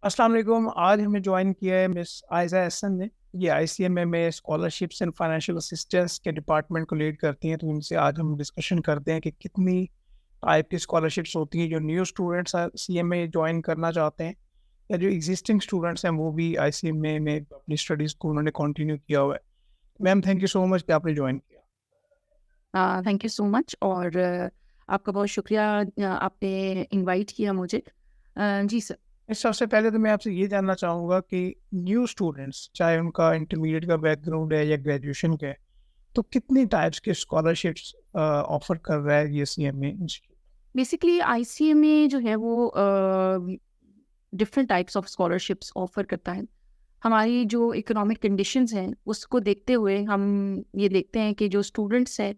अस्सलाम वालेकुम। आज हमें ज्वाइन किया है मिस आयज़ा एहसन ने। ये आईसीएमए में स्कॉलरशिप्स एंड फाइनेंशियल असिस्टेंस के डिपार्टमेंट को लीड करती हैं। तो उनसे आज हम डिस्कशन करते हैं कि कितनी टाइप की स्कॉलरशिप्स होती हैं जो न्यू स्टूडेंट्स सीएमए ज्वाइन करना चाहते हैं, या जो एग्जिस्टिंग स्टूडेंट्स हैं वो भी आईसीएमए में अपनी स्टडीज़ को उन्होंने कंटिन्यू किया हुआ है। Ma'am, thank you so much कि आपने ज्वाइन किया। थैंक यू सो मच और आपका बहुत शुक्रिया आपने इनवाइट किया मुझे। जी सर। इस सबसे पहले तो मैं आपसे ये जानना चाहूँगा कि न्यू स्टूडेंट्स, चाहे उनका इंटरमीडिएट का बैकग्राउंड है या ग्रेजुएशन का है, तो कितनी टाइप्स के स्कॉलरशिप्स ऑफर कर रहा है ये सीएमए इंस्टीट्यूट? बेसिकली आईसीएमए जो है वो different types of scholarships offer करता है। हमारी जो इकोनॉमिक कंडीशंस हैं उसको देखते हुए हम ये देखते हैं कि जो स्टूडेंट्स हैं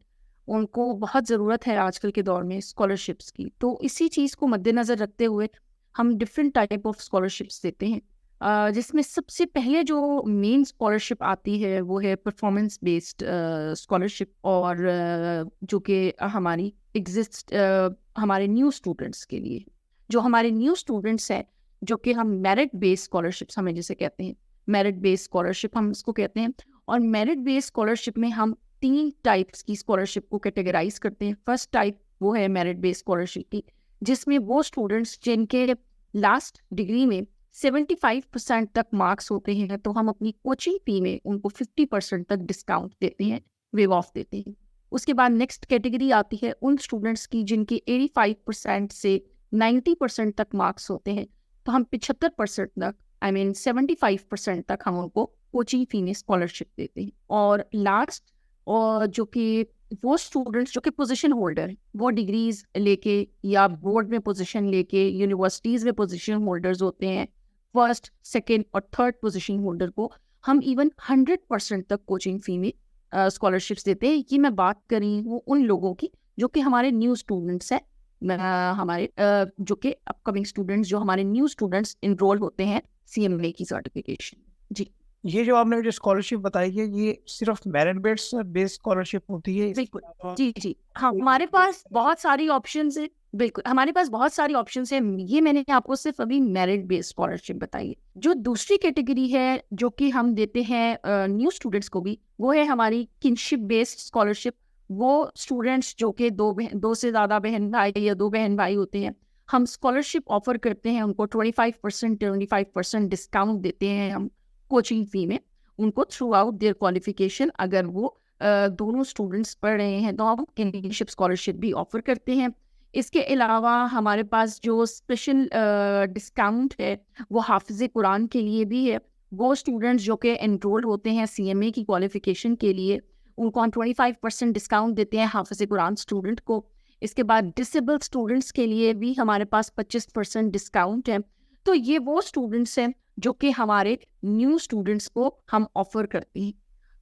उनको बहुत ज़रूरत है आजकल के दौर में स्कॉलरशिप्स की। तो इसी चीज़ को मद्देनज़र रखते हुए हम डिफरेंट टाइप ऑफ स्कॉलरशिप्स देते हैं। जिसमें सबसे पहले जो मेन स्कॉलरशिप आती है वो है परफॉर्मेंस बेस्ड स्कॉलरशिप, और जो कि हमारी हमारे न्यू स्टूडेंट्स के लिए। जो हमारे न्यू स्टूडेंट्स हैं जो कि हम मेरिट बेस्ड स्कॉलरशिप्स हमें जिसे कहते हैं, मेरिट बेस्ड स्कॉलरशिप हम इसको कहते हैं। और मेरिट बेस्ड स्कॉलरशिप में हम 3 टाइप्स की स्कॉलरशिप को कैटेगराइज करते हैं। फर्स्ट टाइप वो है मेरिट बेस्ड स्कॉलरशिप की, जिसमें वो स्टूडेंट्स जिनके लास्ट डिग्री में 75% तक मार्क्स होते हैं तो हम अपनी कोचिंग फी में उनको 50% तक डिस्काउंट देते हैं, वेव ऑफ देते हैं। उसके बाद नेक्स्ट कैटेगरी आती है उन स्टूडेंट्स की जिनके 85% से 90% तक मार्क्स होते हैं, तो हम 75% तक, आई मीन 75% तक हम उनको कोचिंग फी में स्कॉलरशिप देते हैं। और लास्ट, और जो कि वो स्टूडेंट्स जो कि पोजीशन होल्डर हैं, वो डिग्रीज लेके या बोर्ड में पोजीशन लेके यूनिवर्सिटीज में पोजीशन होल्डर्स होते हैं, फर्स्ट सेकंड और थर्ड पोजीशन होल्डर को हम इवन 100% तक कोचिंग फी में स्कॉलरशिप्स देते हैं। ये मैं बात कर रही हूँ उन लोगों की जो कि हमारे न्यू स्टूडेंट्स हैं, हमारे जो कि अपकमिंग स्टूडेंट्स, जो हमारे न्यू स्टूडेंट्स इनरोल होते हैं सीएमए की सर्टिफिकेशन। जी ये जो आपने मुझे स्कॉलरशिप बताई है, ये सिर्फ मेरिट बेस्ड स्कॉलरशिप होती है? इसके बिल्कुल। अलावा जी जी हाँ, कोई हमारे भी पास बहुत सारी ऑप्शंस है। बिल्कुल, हमारे पास बहुत सारी ऑप्शंस है। ये मैंने आपको सिर्फ अभी मेरिट बेस्ड स्कॉलरशिप बताई है। जो दूसरी कैटेगरी है जो कि हम देते हैं न्यू स्टूडेंट्स को भी, वो है हमारी किनशिप बेस्ड स्कॉलरशिप। वो स्टूडेंट्स जो कि दो से ज़्यादा बहन भाई या 2 बहन भाई होते हैं, हम स्कॉलरशिप ऑफर करते हैं उनको 25% डिस्काउंट देते हैं हम कोचिंग फी में उनको थ्रू आउट देयर क्वालिफिकेशन। अगर वो दोनों स्टूडेंट्स पढ़ रहे हैं तो हम किनशिप स्कॉलरशिप भी ऑफर करते हैं। इसके अलावा हमारे पास जो स्पेशल डिस्काउंट है वो हाफिज़ कुरान के लिए भी है। वो स्टूडेंट्स जो कि एनरोल होते हैं सीएमए की क्वालिफिकेशन के लिए, उनको हम 25% डिस्काउंट देते हैं हाफिज़ कुरान स्टूडेंट को। इसके बाद डिसेबल स्टूडेंट्स के लिए भी हमारे पास 25% डिस्काउंट है। तो ये वो स्टूडेंट्स हैं जो कि हमारे न्यू स्टूडेंट्स को हम ऑफर करते हैं।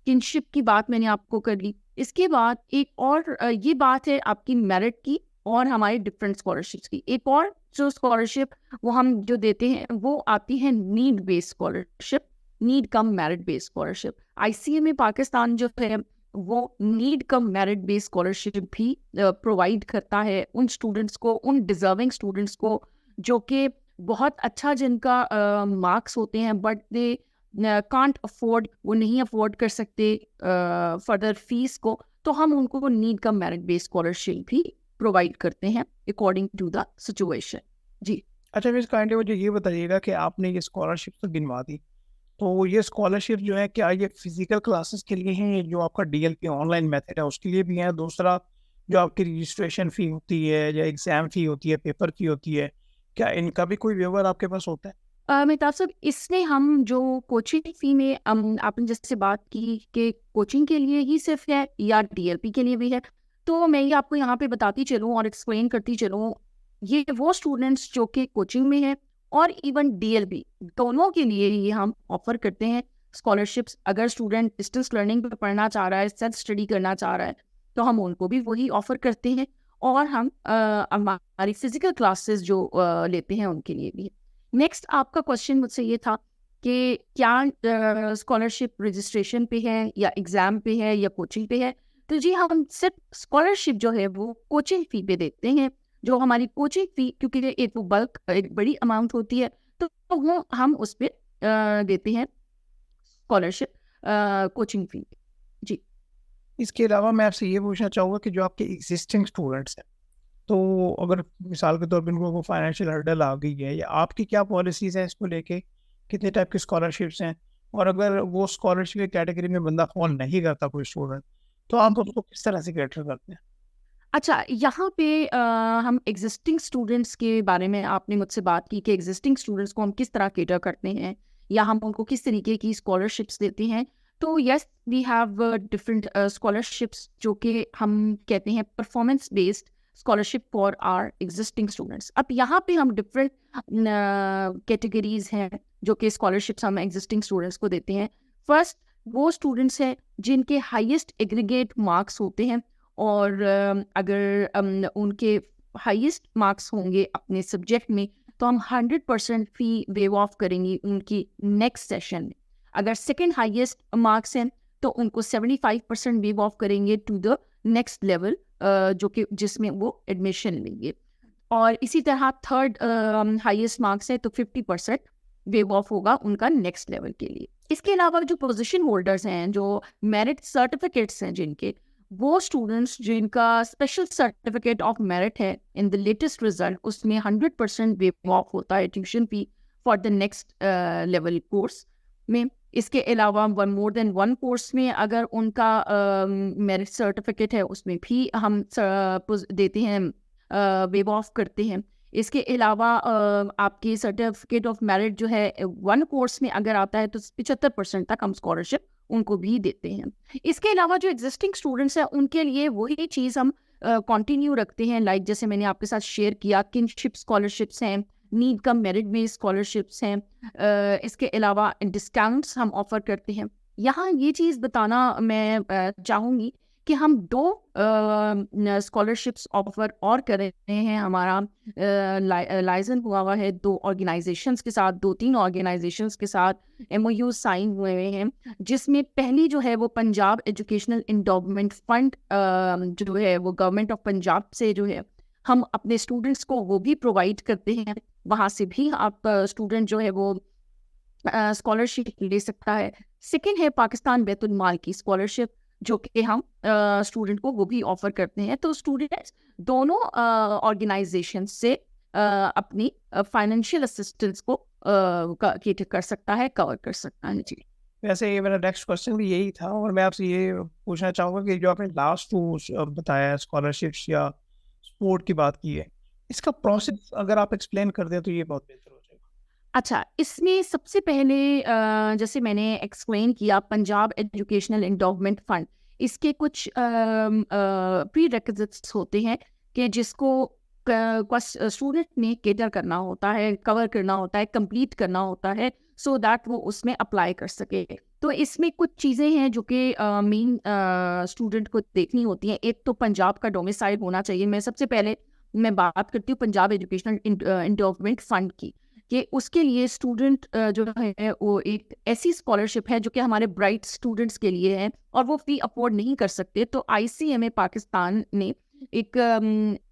किनशिप की बात मैंने आपको कर ली। इसके बाद एक और ये बात है आपकी मेरिट की और हमारी डिफरेंट स्कॉलरशिप्स की। एक और जो स्कॉलरशिप वो हम जो देते हैं वो आती है नीड बेस्ड स्कॉलरशिप, नीड कम merit based scholarship. ICMA Pakistan जो है वो नीड कम मेरिट बेस्ड स्कॉलरशिप भी प्रोवाइड करता है उन स्टूडेंट्स को, उन डिजर्विंग स्टूडेंट्स को जो कि बहुत अच्छा जिनका मार्क्स होते हैं बट दे कांट अफोर्ड, वो नहीं अफोर्ड कर सकते फर्दर फीस को, तो हम उनको नीड कम मेरिट बेस्ड स्कॉलरशिप भी प्रोवाइड करते हैं अकॉर्डिंग टू द सिचुएशन। जी अच्छा मिस काइंडली मुझे ये बताइएगा कि आपने ये स्कॉलरशिप तो गिनवा दी, तो ये स्कॉलरशिप जो है क्या ये फिजिकल क्लासेस के लिए है, जो आपका डीएलपी ऑनलाइन मेथड है उसके लिए भी है? दूसरा, जो आपकी रजिस्ट्रेशन फ़ी होती है या एग्ज़ाम फ़ी होती है, पेपर की होती है, क्या इनका भी कोई वेवर आपके पास होता है? मेहताब साहब, इसमें हम जो कोचिंग फी में आपने जैसे बात की कि कोचिंग के लिए ही सिर्फ है या डीएलपी के लिए भी है, तो मैं ये आपको यहाँ पे बताती चलूँ और एक्सप्लेन करती चलूँ। ये वो स्टूडेंट्स जो कि कोचिंग में है और इवन डीएलपी दोनों के लिए ये हम ऑफर करते हैं स्कॉलरशिप्स। अगर स्टूडेंट डिस्टेंस लर्निंग पे पढ़ना चाह रहा है, सेल्फ स्टडी करना चाह रहा है, तो हम उनको भी वही ऑफर करते हैं। और हम हमारी फिजिकल क्लासेस जो लेते हैं उनके लिए भी। नेक्स्ट आपका क्वेश्चन मुझसे ये था कि क्या स्कॉलरशिप रजिस्ट्रेशन पे है या एग्ज़ाम पे है या कोचिंग पे है। तो जी हम सिर्फ स्कॉलरशिप जो है वो कोचिंग फ़ी पे देते हैं। जो हमारी कोचिंग फ़ी, क्योंकि ये एक बल्क एक बड़ी अमाउंट होती है, तो वो हम उस पे देते हैं स्कॉलरशिप कोचिंग फी। जी। इसके अलावा मैं आपसे ये पूछना चाहूँगा कि जो आपके एग्जिस्टिंग स्टूडेंट्स हैं, तो अगर मिसाल के तौर पे उनको फाइनेंशियल हर्डल आ गई है, या आपकी क्या पॉलिसीज़ हैं इसको लेके? कितने टाइप की स्कॉलरशिप्स हैं? और अगर वो स्कॉलरशिप की कैटेगरी में बंदा फ़ॉल नहीं करता कोई स्टूडेंट, तो आप उसको किस तरह से कैटर करते हैं? अच्छा, यहाँ पे हम एग्जिस्टिंग स्टूडेंट्स के बारे में आपने मुझसे बात की कि एग्जिस्टिंग स्टूडेंट्स को हम किस तरह केटर करते हैं या हम उनको किस तरीके की स्कॉलरशिप्स देते हैं। तो yes, we have different scholarships जो कि हम कहते हैं performance based scholarship for our existing students. अब यहाँ पे हम डिफरेंट कैटेगरीज हैं जो कि स्कॉलरशिप्स हम एग्जिस्टिंग स्टूडेंट्स को देते हैं। फर्स्ट, वो स्टूडेंट्स हैं जिनके हाईएस्ट एग्रीगेट मार्क्स होते हैं, और अगर उनके हाईएस्ट मार्क्स होंगे अपने सब्जेक्ट में, तो हम 100% फी वेव ऑफ करेंगे उनकी नेक्स्ट सेशन में। अगर सेकंड हाईएस्ट मार्क्स हैं तो उनको 75% वेव ऑफ करेंगे टू द नेक्स्ट लेवल, जो कि जिसमें वो एडमिशन लेंगे। और इसी तरह थर्ड हाईएस्ट मार्क्स है तो 50% वेव ऑफ होगा उनका नेक्स्ट लेवल के लिए। इसके अलावा जो पोजीशन होल्डर्स हैं, जो मेरिट सर्टिफिकेट्स हैं जिनके, वो स्टूडेंट्स जिनका स्पेशल सर्टिफिकेट ऑफ मेरिट है इन द लेटेस्ट रिजल्ट, उसमें 100% वेव ऑफ होता है tuition fee for the next level course में। इसके अलावा one more than one course में अगर उनका मेरिट सर्टिफिकेट है उसमें भी हम देते हैं, वेव ऑफ करते हैं। इसके अलावा आपकी सर्टिफिकेट ऑफ मेरिट जो है वन कोर्स में अगर आता है तो 75% तक हम स्कॉलरशिप उनको भी देते हैं। इसके अलावा जो एग्जिस्टिंग स्टूडेंट्स हैं उनके लिए वही चीज़ हम कंटिन्यू रखते हैं, लाइक जैसे मैंने आपके साथ शेयर किया, किनशिप स्कॉलरशिप्स हैं, नीड कम मेरिट बेस्ड स्कॉलरशिप्स हैं। इसके अलावा डिस्काउंट्स हम ऑफर करते हैं। यहाँ ये चीज़ बताना मैं चाहूँगी कि हम 2 स्कॉलरशिप्स ऑफर और कर रहे हैं। हमारा लाइजन हुआ है 2 ऑर्गेनाइजेशंस के साथ, 2-3 ऑर्गेनाइजेशंस के साथ एमओयू साइन हुए हैं, जिसमें पहली जो है वो पंजाब एजुकेशनल एंडोवमेंट फंड जो है वो गवर्नमेंट ऑफ पंजाब से जो है हम अपने स्टूडेंट्स को वो भी प्रोवाइड करते हैं। वहाँ से भी आप स्टूडेंट जो है वो स्कॉलरशिप ले सकता है। सेकंड है पाकिस्तान बैतुल माल की स्कॉलरशिप, जो कि हम स्टूडेंट को वो भी ऑफर करते हैं। तो स्टूडेंट्स दोनों ऑर्गेनाइजेशन से अपनी फाइनेंशियल असिस्टेंस को केटर कर सकता है, कवर कर सकता है। जी। वैसे ये मेरा नेक्स्ट क्वेश्चन भी यही था, और मैं आपसे ये पूछना चाहूँगा कि जो आपने लास्ट टू बताया स्कॉलरशिप्स या स्पोर्ट की बात की है, इसका प्रोसेस अगर आप एक्सप्लेन कर दें तो ये बहुत बेहतर हो जाएगा। अच्छा, इसमें सबसे पहले जैसे मैंने एक्सप्लेन किया, पंजाब एजुकेशनल एंडोवमेंट फंड, इसके कुछ प्री रेक्विजिट्स होते हैं कि जिसको स्टूडेंट ने केटर करना होता है, कवर करना होता है, कंप्लीट करना होता है, सो दैट वो उसमें अप्लाई कर सके। तो इसमें कुछ चीज़ें हैं जो कि मेन स्टूडेंट को देखनी होती हैं। एक तो पंजाब का डोमिसाइल होना चाहिए। मैं सबसे पहले मैं बात करती हूँ पंजाब एजुकेशनल एंडोवमेंट फंड की, कि उसके लिए स्टूडेंट जो है वो एक ऐसी स्कॉलरशिप है जो कि हमारे ब्राइट स्टूडेंट्स के लिए है और वो फी अफोर्ड नहीं कर सकते। तो ICMA पाकिस्तान ने एक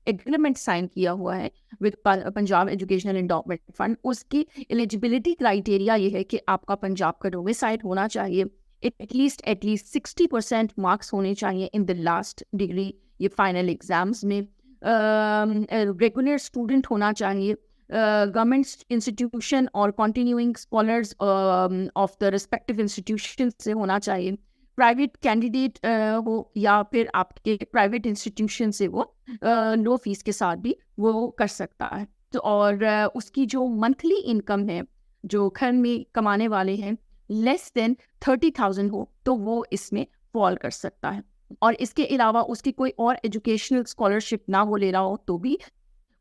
एग्रीमेंट साइन किया हुआ है with Punjab educational endowment fund. उसकी एलिजिबिलिटी क्राइटेरिया ये है कि आपका पंजाब का डोमिसाइल होना चाहिए, एटलीस्ट 60% मार्क्स होने चाहिए इन द लास्ट डिग्री, ये फाइनल एग्जाम्स में, रेगुलर स्टूडेंट होना चाहिए, गवर्नमेंट इंस्टीट्यूशन और continuing scholars of the respective institution से होना चाहिए, प्राइवेट कैंडिडेट हो या फिर आपके प्राइवेट इंस्टीट्यूशन से वो लो फीस के साथ भी वो कर सकता है। तो और उसकी जो मंथली इनकम है, जो घर में कमाने वाले हैं, लेस देन 30,000 हो तो वो इसमें फॉल कर सकता है। और इसके अलावा उसकी कोई और एजुकेशनल स्कॉलरशिप ना वो ले रहा हो तो भी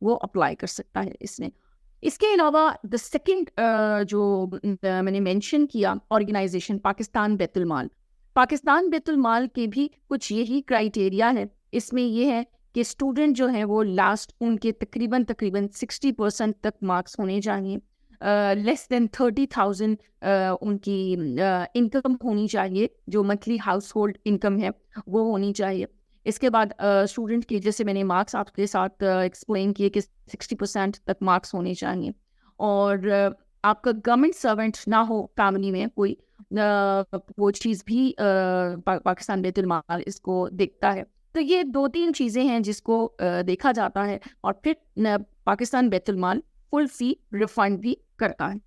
वो अप्लाई कर सकता है इसमें। इसके अलावा द सेकंड जो मैंने मेंशन किया ऑर्गेनाइजेशन पाकिस्तान बैतुल माल, पाकिस्तान बैतुल माल के भी कुछ यही क्राइटेरिया है। इसमें ये है कि स्टूडेंट जो है वो लास्ट उनके तकरीबन 60% तक मार्क्स होने चाहिए, लेस देन 30,000 उनकी इनकम होनी चाहिए, जो मंथली हाउस होल्ड इनकम है वो होनी चाहिए। इसके बाद स्टूडेंट के जैसे मैंने मार्क्स आपके साथ एक्सप्लेन किए कि 60% तक मार्क्स होने चाहिए। और आपका गवर्नमेंट सर्वेंट ना हो फैमिली में कोई, वो चीज़ भी पाकिस्तान बैतुल माल इसको देखता है। तो ये 2-3 चीज़ें हैं जिसको देखा जाता है, और फिर पाकिस्तान बैतुल माल फुल फ़ी रिफंड भी करता है।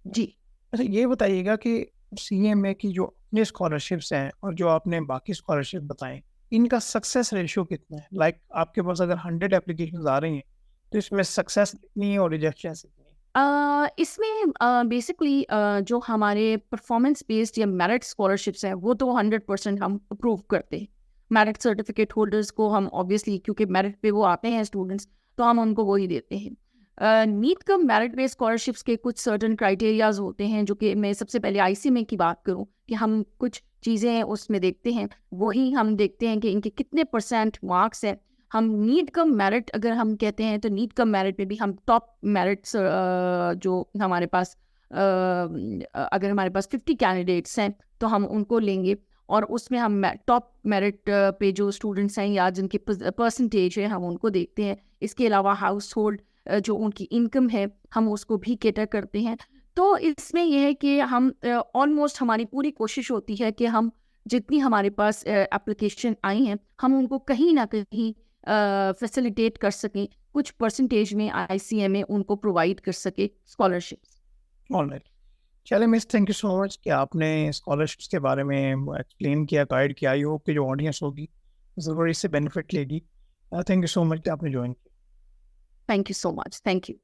जी। अच्छा, ये बताइएगा कि सीएमए की जो अपनी स्कॉलरशिप्स हैं और जो आपने बाकी स्कॉलरशिप बताएं, इनका सक्सेस रेशियो कितना है? लाइक आपके पास अगर 100 एप्लीकेशंस आ रही हैं, तो इसमें सक्सेस कितनी है और रिजेक्शन कितनी है? इसमें बेसिकली जो हमारे परफॉर्मेंस बेस्ड या मेरिट स्कॉलरशिप्स हैं, वो तो 100% हम अप्रूव करते हैं। मेरिट सर्टिफिकेट होल्डर्स को हम ऑब्वियसली, क्योंकि मेरिट पे वो आते हैं स्टूडेंट्स, तो हम उनको वो ही देते हैं। Need cum merit based scholarships के कुछ सर्टेन क्राइटेरियाज होते हैं, जो कि मैं सबसे पहले आईसीएमए की बात करूं कि हम कुछ चीज़ें उसमें देखते हैं। वही हम देखते हैं कि इनके कितने परसेंट मार्क्स हैं। हम नीट कम मेरिट अगर हम कहते हैं, तो नीट कम मेरिट में भी हम टॉप मेरिट्स जो हमारे पास अगर हमारे पास 50 कैंडिडेट्स हैं तो हम उनको लेंगे, और उसमें हम टॉप मेरिट पे जो स्टूडेंट्स हैं या जिनकी परसेंटेज है हम उनको देखते हैं। इसके अलावा हाउस होल्ड जो उनकी इनकम है हम उसको भी कैटर करते हैं। तो इसमें यह है कि हम ऑलमोस्ट हमारी पूरी कोशिश होती है कि हम जितनी हमारे पास एप्लीकेशन आई हैं हम उनको कहीं ना कहीं फैसिलिटेट कर सकें, कुछ परसेंटेज में आईसीएमए उनको प्रोवाइड कर सके स्कॉलरशिप्स। ऑलराइट। चलिए miss, thank you so much कि आपने स्कॉलरशिप्स के बारे में एक्सप्लेन किया, गाइड किया। आई होप कि जो ऑडियंस होगी ज़रूर इससे बेनिफिट लेगी। थैंक यू सो मच कि आपने ज्वाइन किया। Thank you so much. Thank you.